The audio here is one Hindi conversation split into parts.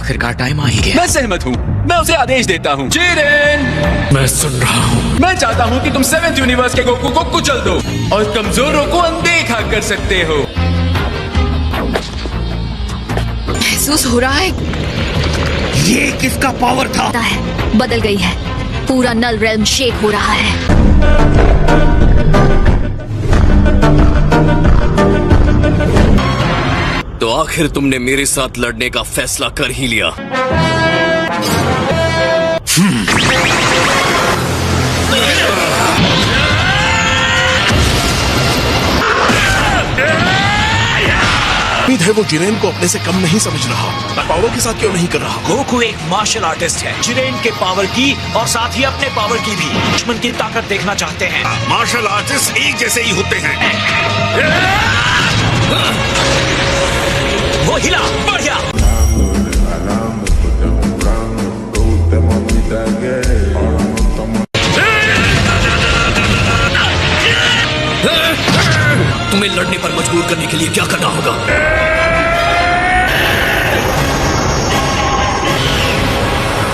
आखिरकार टाइम आ ही गया। मैं सहमत हूँ। मैं उसे आदेश देता हूँ। जिरेन, मैं सुन रहा हूँ। मैं चाहता हूँ कि तुम 7th यूनिवर्स के गोकू को कुचल दो और कमजोरों को अनदेखा कर सकते हो। महसूस हो रहा है। ये किसका पावर था? पता है, बदल गई है। पूरा नल रेल्म शेक हो रहा है। तो आखिर तुमने मेरे साथ लड़ने का फैसला कर ही लिया। उम्मीद है वो जिरेन को अपने से कम नहीं समझ रहा। पावर के साथ क्यों नहीं कर रहा? गोकू एक मार्शल आर्टिस्ट है। जिरेन के पावर की और साथ ही अपने पावर की भी दुश्मन की ताकत देखना चाहते हैं। मार्शल आर्टिस्ट एक जैसे ही होते हैं। वो हिला, बढ़िया। तुम्हें लड़ने पर मजबूर करने के लिए क्या करना होगा?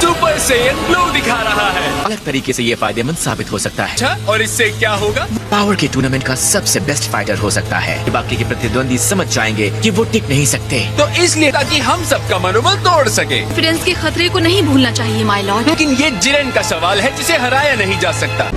सुपर सैयन ब्लू दिखा रहा है। अलग तरीके से ये फायदेमंद साबित हो सकता है। अच्छा, और इससे क्या होगा? पावर के टूर्नामेंट का सबसे बेस्ट फाइटर हो सकता है। बाकी के प्रतिद्वंदी समझ जाएंगे कि वो टिक नहीं सकते। तो इसलिए ताकि हम सबका मनोबल तोड़ सके। कॉन्फिडेंस के खतरे को नहीं भूलना चाहिए माय लॉर्ड। लेकिन ये जिरेन का सवाल है जिसे हराया नहीं जा सकता।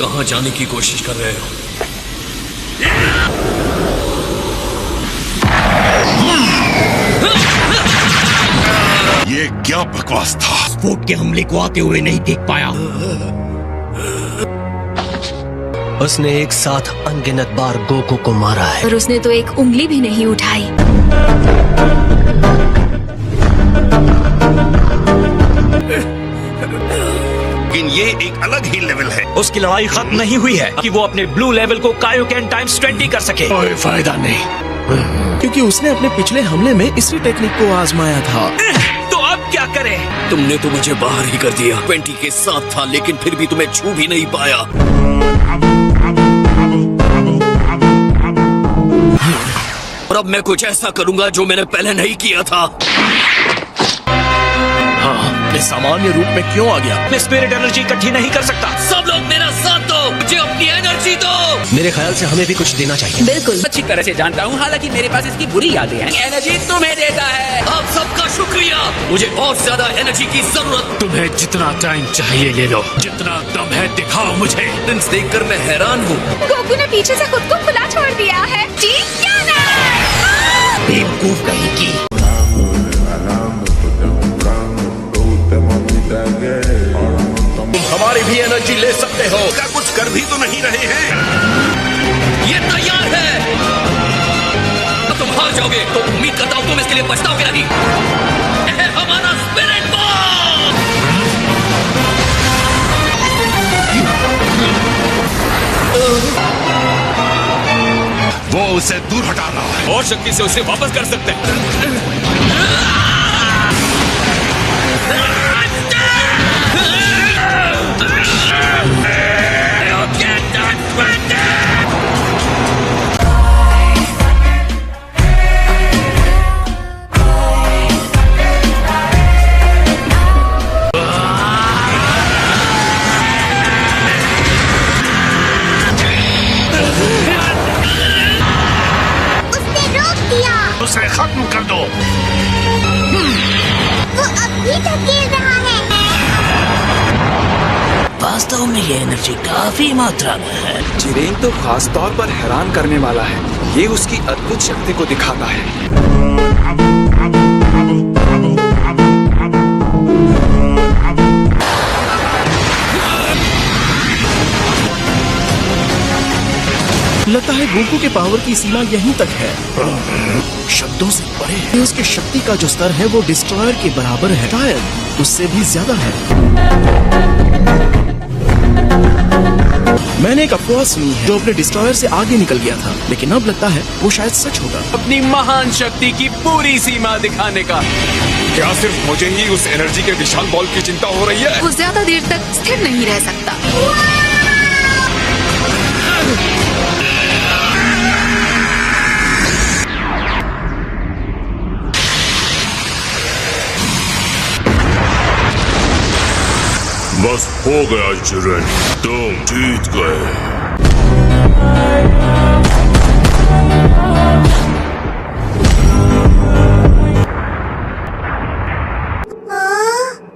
कहाँ जाने की कोशिश कर रहे हो? ये क्या बकवास था? स्फोट के हमले को आते हुए नहीं देख पाया। उसने एक साथ अनगिनत बार गोकू को मारा है। और उसने तो एक उंगली भी नहीं उठाई। लेकिन ये एक अलग ही लेवल है। उसकी लड़ाई खत्म नहीं हुई है कि वो अपने ब्लू लेवल को कायोकेन टाइम्स 20 कर सके। कोई फायदा नहीं, क्योंकि उसने अपने पिछले हमले में इसी टेक्निक को आजमाया था। तो अब क्या करें? तुमने तो मुझे बाहर ही कर दिया। 20 के साथ था लेकिन फिर भी तुम्हें छू भी नहीं पाया। और अब मैं कुछ ऐसा करूंगा जो मैंने पहले नहीं किया था। मैं सामान्य रूप में क्यों आ गया? मैं स्पिरिट एनर्जी इकट्ठी नहीं कर सकता। सब लोग मेरा साथ दो, मुझे अपनी एनर्जी दो। मेरे ख्याल से हमें भी कुछ देना चाहिए। बिल्कुल। अच्छी तरह से जानता हूँ, हालांकि मेरे पास इसकी बुरी यादें हैं। एनर्जी तुम्हें देता है। आप सबका शुक्रिया। मुझे और ज्यादा एनर्जी की जरूरत। तुम्हें जितना टाइम चाहिए ले लो, जितना दम है दिखाओ मुझे। प्रिंस देखकर मैं हैरान हूँ। गोकू ने पीछे से खुद को खुला छोड़ दिया है। ठीक क्या ना? बेवकूफ कहीं की। तुम हमारी भी एनर्जी ले सकते हो। क्या कुछ कर भी तो नहीं रहे हैं? ये तैयार है। तो तुम हार जाओगे तो उम्मीद करता हूँ तुम इसके लिए पछताओगे नहीं। यह है हमारा स्पिरिट बॉल। वो उसे दूर हटा रहा है। और शक्ति से उसे वापस कर सकते हैं। उसे खत्म कर दो। वो अब भी धकेल रहा है। वास्तव में ये एनर्जी काफी मात्रा में है। जिरेन तो खास तौर पर हैरान करने वाला है। ये उसकी अद्भुत शक्ति को दिखाता है। गोकू के पावर की सीमा यहीं तक है, शब्दों से परे है। उसकी शक्ति का जो स्तर है वो डिस्ट्रॉयर के बराबर है, शायद उससे भी ज्यादा है। मैंने एक अफवाह सुनी है जो अपने डिस्ट्रॉयर से आगे निकल गया था, लेकिन अब लगता है वो शायद सच होगा। अपनी महान शक्ति की पूरी सीमा दिखाने का। क्या सिर्फ मुझे ही उस एनर्जी के विशाल बॉल की चिंता हो रही है? वो ज्यादा देर तक स्थिर नहीं रह सकता। बस हो गया जिरेन, तुम जीत गए।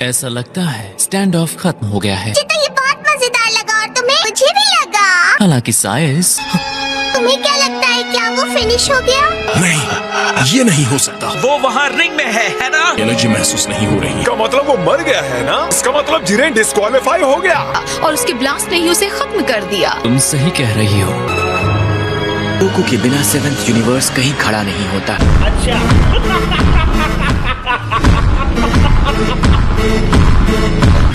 ऐसा लगता है स्टैंड ऑफ खत्म हो गया है। तो ये बहुत मजेदार लगा और तुम्हें? मुझे भी लगा। हालांकि साइज, तुम्हें क्या लगता है, क्या वो फिनिश हो गया? नहीं, ये नहीं हो सकता। वो वहाँ रिंग में है ना? एनर्जी महसूस नहीं हो रही। इसका मतलब वो मर गया है ना? इसका मतलब जिरेन डिस्क्वालीफाई हो गया। और उसके ब्लास्ट ने ही उसे खत्म कर दिया। तुम सही कह रही हो। गोकू के बिना सेवेंथ यूनिवर्स कहीं खड़ा नहीं होता।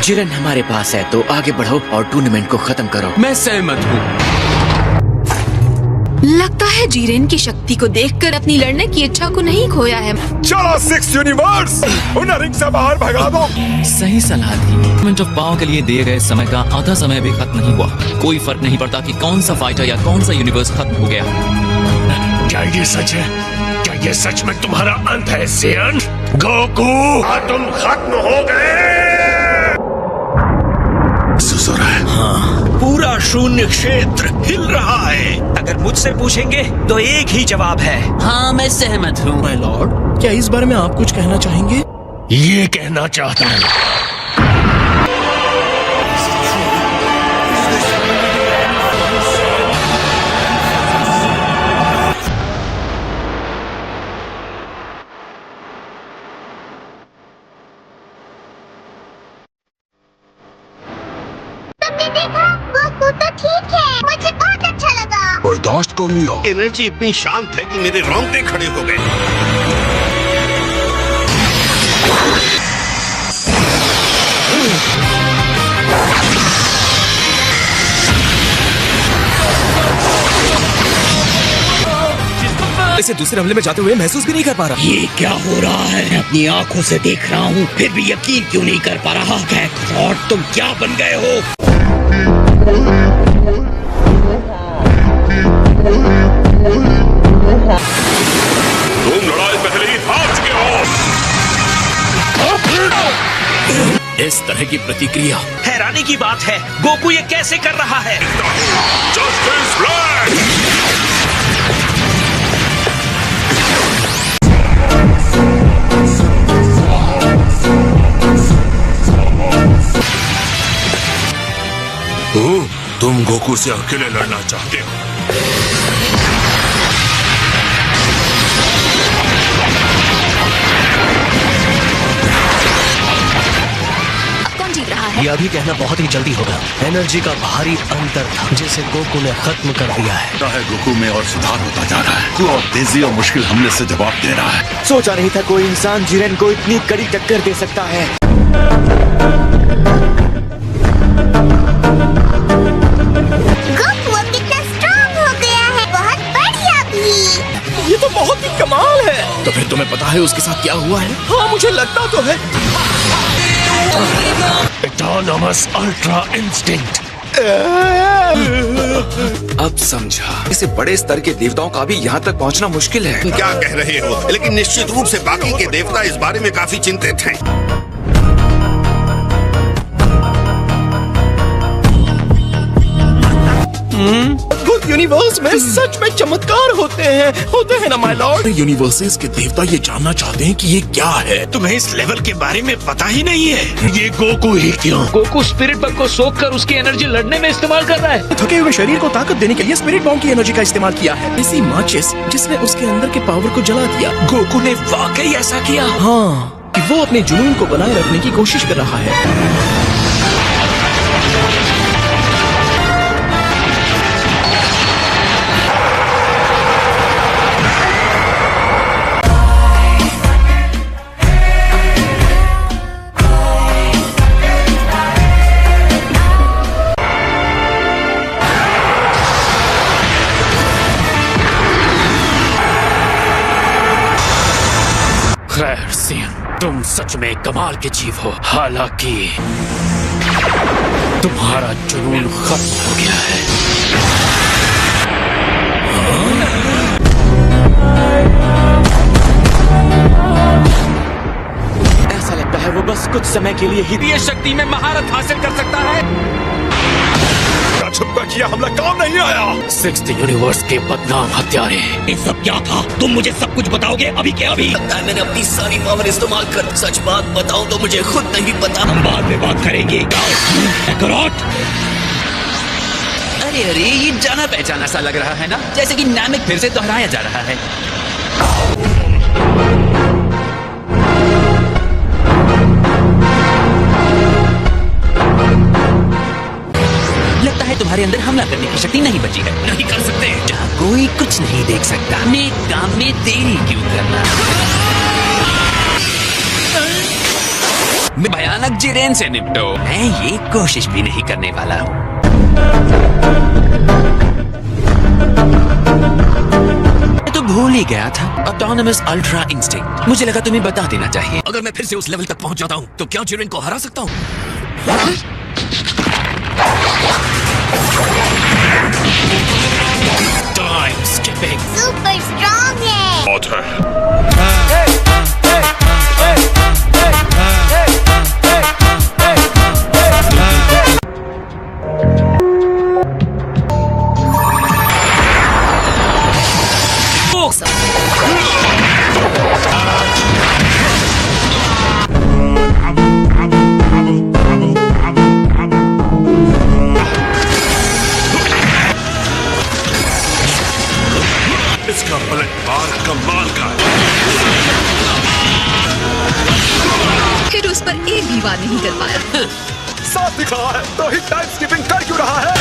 जिरेन हमारे पास है तो आगे बढ़ो और टूर्नामेंट को खत्म करो। मैं सहमत हूँ। लगता है जीरेन की शक्ति को देखकर अपनी लड़ने की इच्छा को नहीं खोया है। चलो 6 यूनिवर्स, उन्हें रिंग से बाहर भगा दो। सही सलाह दी। टूर्नामेंट ऑफ पावर के लिए दिए गए समय का आधा समय भी खत्म नहीं हुआ। कोई फर्क नहीं पड़ता कि कौन सा फाइटर या कौन सा यूनिवर्स खत्म हो गया। क्या ये सच है? क्या ये सच में तुम्हारा अंत है सेयन? गोकू, तुम खत्म हो गए। सुसुर है। पूरा शून्य क्षेत्र हिल रहा है। अगर मुझसे पूछेंगे तो एक ही जवाब है। हाँ, मैं सहमत हूँ। माय लॉर्ड, क्या इस बारे में आप कुछ कहना चाहेंगे? ये कहना चाहता हूँ, तुमने देखा, गोकू तो ठीक है। मुझे बहुत अच्छा लगा। बर्दाश्त कर लिया। एनर्जी इतनी शांत है कि मेरे रोंगटे खड़े हो गए। इसे दूसरे हमले में जाते हुए महसूस भी नहीं कर पा रहा। ये क्या हो रहा है? मैं अपनी आंखों से देख रहा हूँ, फिर भी यकीन क्यों नहीं कर पा रहा? कैकरॉट, तुम क्या बन गए हो? तुम लड़ाई पहले ही हार चुके हो। इस तरह की प्रतिक्रिया हैरानी की बात है, गोकू ये कैसे कर रहा है? Justice flag. तुम गोकू से अकेले लड़ना चाहते हो? कौन जीत रहा है? ये अभी कहना बहुत ही जल्दी होगा। एनर्जी का भारी अंतर था जिसे गोकू ने खत्म कर दिया है। गोकू में और सुधार होता जा रहा है। वो और तेजी और मुश्किल हमले से जवाब दे रहा है। सोचा नहीं था कोई इंसान जिरेन को इतनी कड़ी टक्कर दे सकता है। गोकू अब कितना स्ट्रॉन्ग हो गया है। बहुत बढ़िया भी। ये तो बहुत ही कमाल है। तो फिर तुम्हें पता है उसके साथ क्या हुआ है? हाँ, मुझे लगता तो है। Autonomous ultra instinct. अब समझा, इसे बड़े स्तर के देवताओं का भी यहाँ तक पहुँचना मुश्किल है। क्या कह रहे हो? लेकिन निश्चित रूप से बाकी के देवता इस बारे में काफी चिंतित हैं। अद्भुत यूनिवर्स में सच में चमत्कार होते हैं ना माय लॉर्ड। यूनिवर्सेस के देवता ये जानना चाहते हैं कि ये क्या है। तुम्हें इस लेवल के बारे में पता ही नहीं है। ये गोकू ही क्यों? गोकू स्पिरिट बग को सोख कर उसकी एनर्जी लड़ने में इस्तेमाल कर रहा है। थके हुए शरीर को ताकत देने के लिए स्पिरिट बॉम्ब की एनर्जी का इस्तेमाल किया है। इसी माचिस जिसने उसके अंदर के पावर को जला दिया। गोकू ने वाकई ऐसा किया? हाँ, कि वो अपने जुनून को बनाए रखने की कोशिश कर रहा है। खैर सियन, तुम सच में कमाल के जीव हो। हालांकि तुम्हारा जुनून खत्म हो गया है। ऐसा लगता है वो बस कुछ समय के लिए ही ये शक्ति में महारत हासिल कर सकता है। छुपकर किया हमला काम नहीं आया। 6th यूनिवर्स के बदनाम हत्यारे। ये सब क्या था? तुम मुझे सब कुछ बताओगे अभी के अभी? लगता है मैंने अपनी सारी पावर इस्तेमाल कर। सच बात बताऊं तो मुझे खुद नहीं पता। हम बाद में बात करेंगे। काकारोट! अरे अरे, ये जाना पहचाना सा लग रहा है ना, जैसे कि नामिक फिर से दोहराया जा रहा है। लगता है तुम्हारे अंदर हमला करने की शक्ति नहीं बची है। नहीं कर सकते। जहाँ कोई कुछ नहीं देख सकता, नेक काम में देरी क्यों करना। मैं भयानक जिरेन से निपटो। मैं ये कोशिश भी नहीं करने वाला हूँ। मैं तो भूल ही गया था। Autonomous ultra instinct. मुझे लगा तुम्हें बता देना चाहिए। अगर मैं फिर से उस लेवल तक पहुंच जाता हूं तो क्या जिरेन को हरा सकता हूं? Time skipping. सुपर स्ट्रॉन्ग है। बहुत है। इसका पलटवार कमाल का है। फिर उस पर एक भी वार नहीं कर पाया। साफ दिख रहा है तो ही टाइम स्किपिंग कर क्यों रहा है?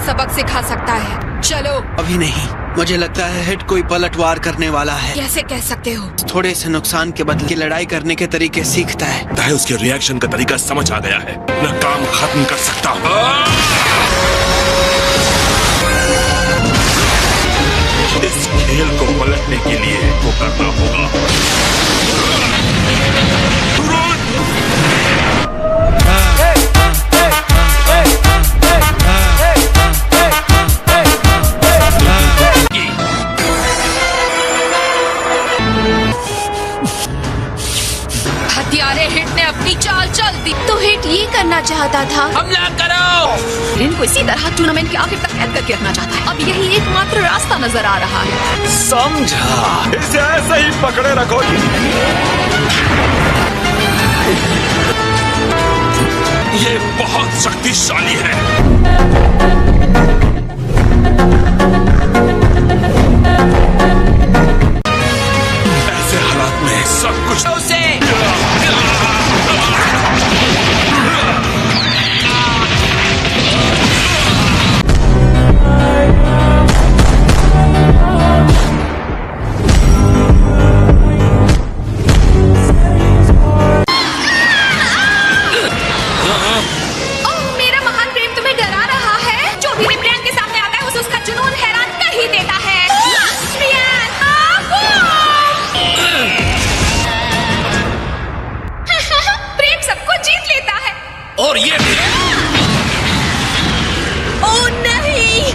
सबक सिखा सकता है। चलो। अभी नहीं, मुझे लगता है हिट कोई पलटवार करने वाला है। कैसे कह सकते हो? थोड़े से नुकसान के बदले की लड़ाई करने के तरीके सीखता है। उसके रिएक्शन का तरीका समझ आ गया है। मैं काम खत्म कर सकता हूँ। इस खेल को पलटने के लिए वो करना होगा। हत्यारे हिट ने अपनी चाल चल दी। तो हिट ये करना चाहता था, हमला करो। इनको इसी तरह टूर्नामेंट के आखिर तक कैद करके रखना चाहता है। अब यही एकमात्र रास्ता नजर आ रहा है। समझा। इसे ऐसे ही पकड़े रखो। ये बहुत शक्तिशाली है। ऐसे हालात में सब कुछ उसे और ये भी। ओह नहीं!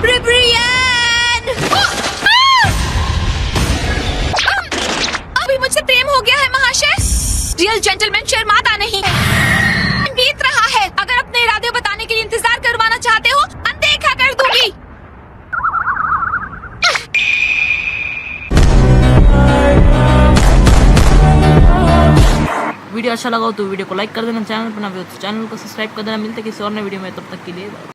ब्रिब्रियन! अभी मुझसे प्रेम हो गया है महाशय। रियल जेंटलमैन शर्माता नहीं है। बीत रहा है। अगर अपने इरादे बताने के लिए इंतजार करवाना चाहते हो, अनदेखा कर दूंगी। वीडियो अच्छा लगा हो तो वीडियो को लाइक कर देना, चैनल पर नए हो तो चैनल को सब्सक्राइब कर देना। मिलते किसी और नए वीडियो में, तब तक के लिए।